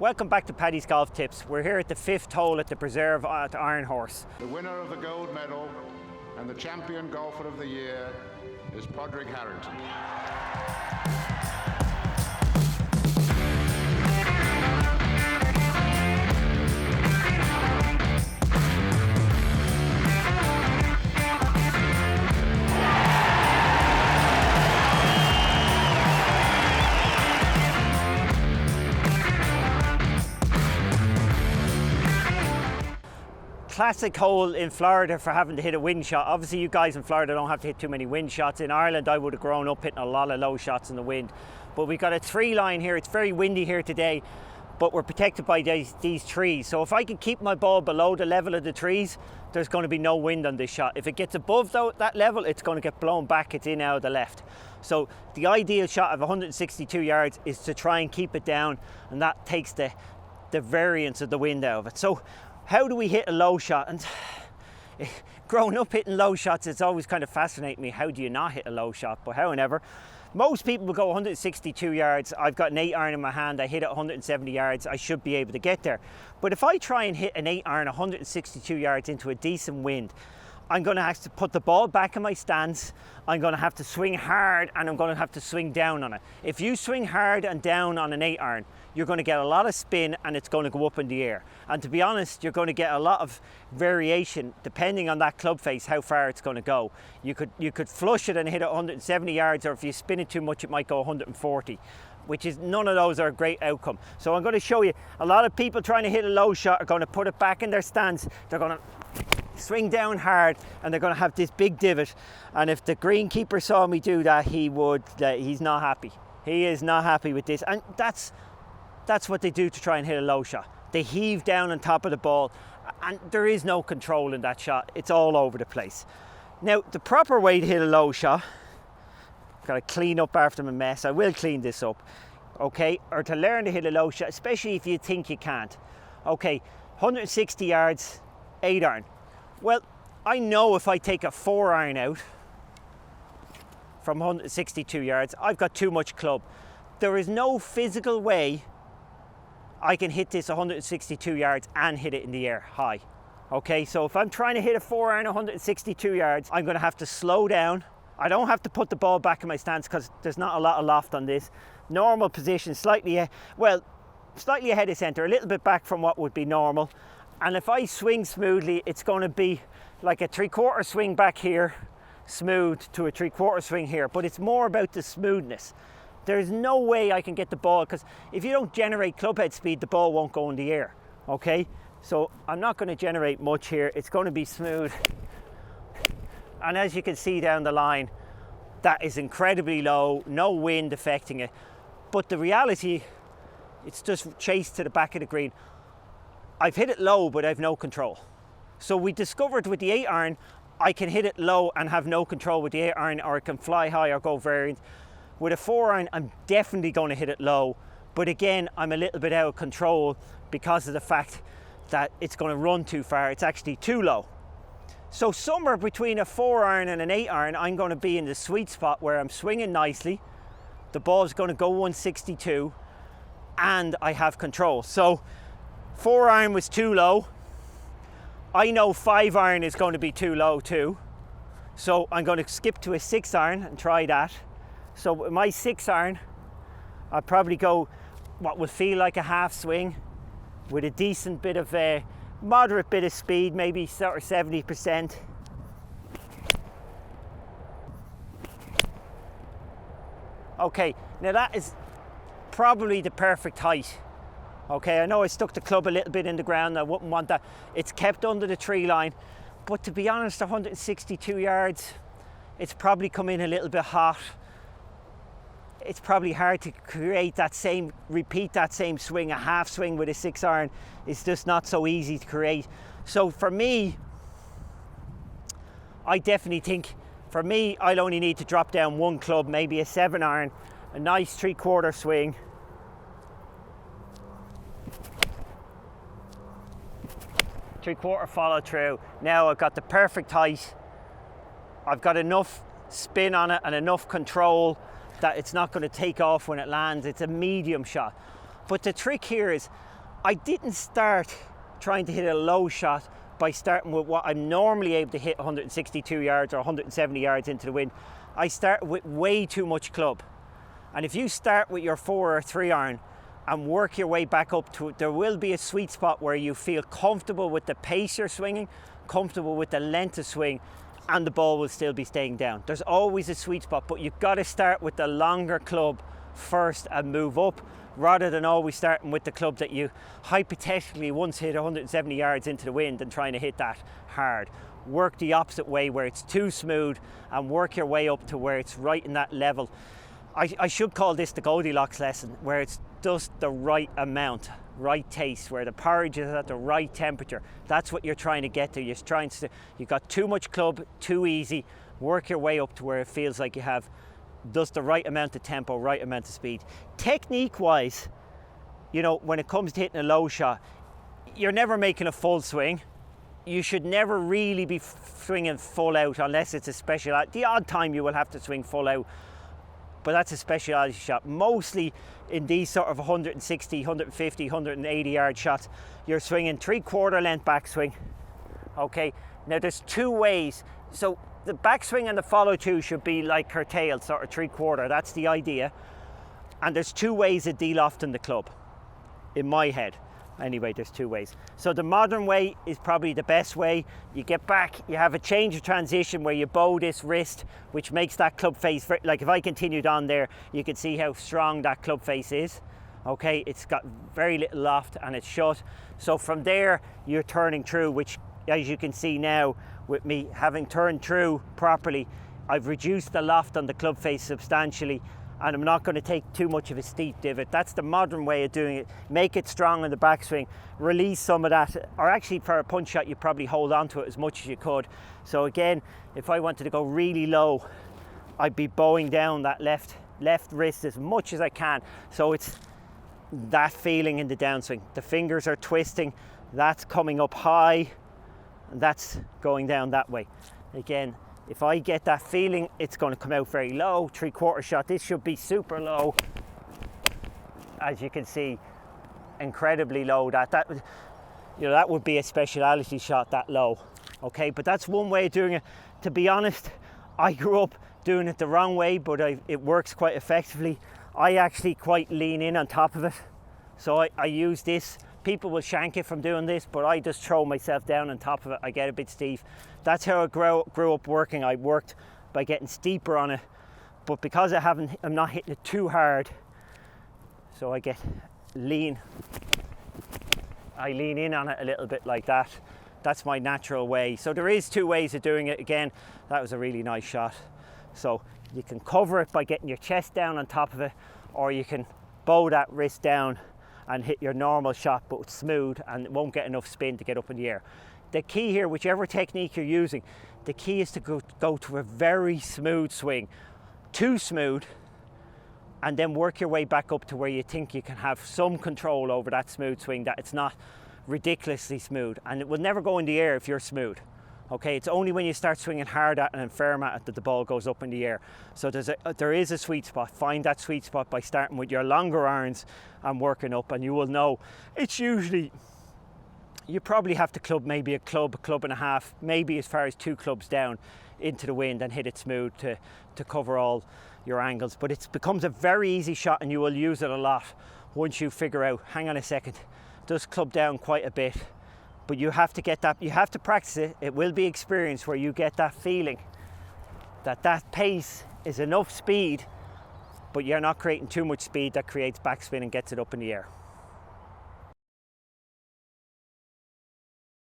Welcome back to Paddy's Golf Tips. We're here at the 5th hole at the Preserve at Iron Horse. The winner of the gold medal and the champion golfer of the year is Padraig Harrington. Classic hole in Florida for having to hit a wind shot. Obviously you guys in Florida don't have to hit too many wind shots. In Ireland I would have grown up hitting a lot of low shots in the wind. But we've got a tree line here. It's very windy here today, but we're protected by these trees. So if I can keep my ball below the level of the trees, there's going to be no wind on this shot. If it gets above that level, it's going to get blown back. It's in out of the left. So the ideal shot of 162 yards is to try and keep it down, and that takes the variance of the wind out of it. So how do we hit a low shot? And growing up hitting low shots, it's always kind of fascinated me. How do you not hit a low shot? But however, most people will go 162 yards. I've got an 8-iron in my hand. I hit it 170 yards. I should be able to get there. But if I try and hit an 8-iron 162 yards into a decent wind, I'm going to have to put the ball back in my stance. I'm going to have to swing hard, and I'm going to have to swing down on it. If you swing hard and down on an 8-iron, you're going to get a lot of spin and it's going to go up in the air. And to be honest, you're going to get a lot of variation depending on that club face, how far it's going to go. You could flush it and hit it 170 yards, or if you spin it too much, it might go 140. Which is, none of those are a great outcome. So I'm going to show you, a lot of people trying to hit a low shot are going to put it back in their stance. They're going to swing down hard and they're going to have this big divot. And if the greenkeeper saw me do that, he's not happy. He is not happy with this. And that's what they do to try and hit a low shot. They heave down on top of the ball, and there is no control in that shot. It's all over the place. Now, the proper way to hit a low shot, got to clean up after my mess. I will clean this up, okay? Or to learn to hit a low shot, especially if you think you can't. Okay, 160 yards, 8-iron. Well, I know if I take a 4-iron out from 162 yards, I've got too much club. There is no physical way I can hit this 162 yards and hit it in the air high. Okay, so if I'm trying to hit a 4-iron 162 yards, I'm going to have to slow down. I don't have to put the ball back in my stance because there's not a lot of loft on this. Normal position, slightly ahead of centre, a little bit back from what would be normal. And if I swing smoothly, it's going to be like a 3/4 swing back here, smooth, to a 3/4 swing here. But it's more about the smoothness. There's no way I can get the ball, because if you don't generate clubhead speed, the ball won't go in the air, okay? So I'm not going to generate much here. It's going to be smooth. And as you can see down the line, that is incredibly low, no wind affecting it. But the reality, it's just chased to the back of the green. I've hit it low, but I've no control. So we discovered with the 8-iron, I can hit it low and have no control with the 8-iron, or it can fly high or go variant. With a 4-iron, I'm definitely going to hit it low, but again, I'm a little bit out of control because of the fact that it's going to run too far. It's actually too low. So somewhere between a 4-iron and an 8-iron, I'm going to be in the sweet spot where I'm swinging nicely, the ball's going to go 162, and I have control. So 4-iron was too low. I know 5-iron is going to be too low too. So I'm going to skip to a 6-iron and try that. So with my 6-iron, I'll probably go what will feel like a half swing with a decent bit of moderate bit of speed, maybe sort of 70%. Okay, now that is probably the perfect height. Okay, I know I stuck the club a little bit in the ground. I wouldn't want that. It's kept under the tree line. But to be honest, 162 yards, it's probably come in a little bit hot. It's probably hard to repeat that same swing. A half swing with a 6-iron is just not so easy to create. So for me, I definitely think, for me, I'll only need to drop down one club, maybe a 7-iron, a nice 3/4 swing. Three-quarter follow through. Now I've got the perfect height. I've got enough spin on it and enough control that it's not going to take off when it lands. It's a medium shot. But the trick here is, I didn't start trying to hit a low shot by starting with what I'm normally able to hit 162 yards or 170 yards into the wind. I started with way too much club. And if you start with your 4 or 3 iron and work your way back up to it, there will be a sweet spot where you feel comfortable with the pace you're swinging, comfortable with the length of swing, and the ball will still be staying down. There's always a sweet spot, but you've got to start with the longer club first and move up, rather than always starting with the club that you hypothetically once hit 170 yards into the wind and trying to hit that hard. Work the opposite way where it's too smooth and work your way up to where it's right in that level. I should call this the Goldilocks lesson, where it's just the right amount, right taste, where the porridge is at the right temperature. That's what you're trying to get to. You've got too much club, too easy. Work your way up to where it feels like you have just the right amount of tempo, right amount of speed. Technique wise, you know, when it comes to hitting a low shot, you're never making a full swing. You should never really be swinging full out unless it's a speciality. The odd time you will have to swing full out, but that's a speciality shot. Mostly in these sort of 160, 150, 180 yard shots, you're swinging 3/4 length backswing. Okay, now there's 2 ways. So the backswing and the follow through should be like curtailed, sort of 3/4. That's the idea. And there's 2 ways of de-lofting the club, in my head. Anyway, there's 2 ways. So the modern way is probably the best way. You get back, you have a change of transition where you bow this wrist, which makes that club face, like if I continued on there, you can see how strong that club face is. Okay, it's got very little loft and it's shut. So from there, you're turning through, which as you can see now, with me having turned through properly, I've reduced the loft on the club face substantially, and I'm not going to take too much of a steep divot. That's the modern way of doing it. Make it strong in the backswing, release some of that, or actually for a punch shot you probably hold on to it as much as you could. So again, if I wanted to go really low, I'd be bowing down that left wrist as much as I can. So it's that feeling in the downswing. The fingers are twisting, that's coming up high, and that's going down that way. Again, if I get that feeling, it's going to come out very low. 3/4 shot, this should be super low. As you can see, incredibly low. That you know, that would be a speciality shot that low. Okay, but that's one way of doing it. To be honest, I grew up doing it the wrong way, but it works quite effectively. I actually quite lean in on top of it. So I use this. People will shank it from doing this, but I just throw myself down on top of it. I get a bit steep. That's how I grew up working. I worked by getting steeper on it, but because I'm not hitting it too hard, so I get lean. I lean in on it a little bit like that. That's my natural way. So there is 2 ways of doing it. Again, that was a really nice shot. So you can cover it by getting your chest down on top of it, or you can bow that wrist down and hit your normal shot, but it's smooth and it won't get enough spin to get up in the air. The key here, whichever technique you're using, the key is to go to a very smooth swing. Too smooth, and then work your way back up to where you think you can have some control over that smooth swing, that it's not ridiculously smooth, and it will never go in the air if you're smooth. Okay, it's only when you start swinging hard at it and firm at it that the ball goes up in the air. So there is a sweet spot. Find that sweet spot by starting with your longer irons and working up, and you will know it's usually, you probably have to club maybe a club and a half, maybe as far as 2 clubs down into the wind and hit it smooth to cover all your angles. But it becomes a very easy shot, and you will use it a lot once you figure out, hang on a second, does club down quite a bit. But you have to get that, you have to practice it. It will be experience where you get that feeling that pace is enough speed, but you're not creating too much speed that creates backspin and gets it up in the air.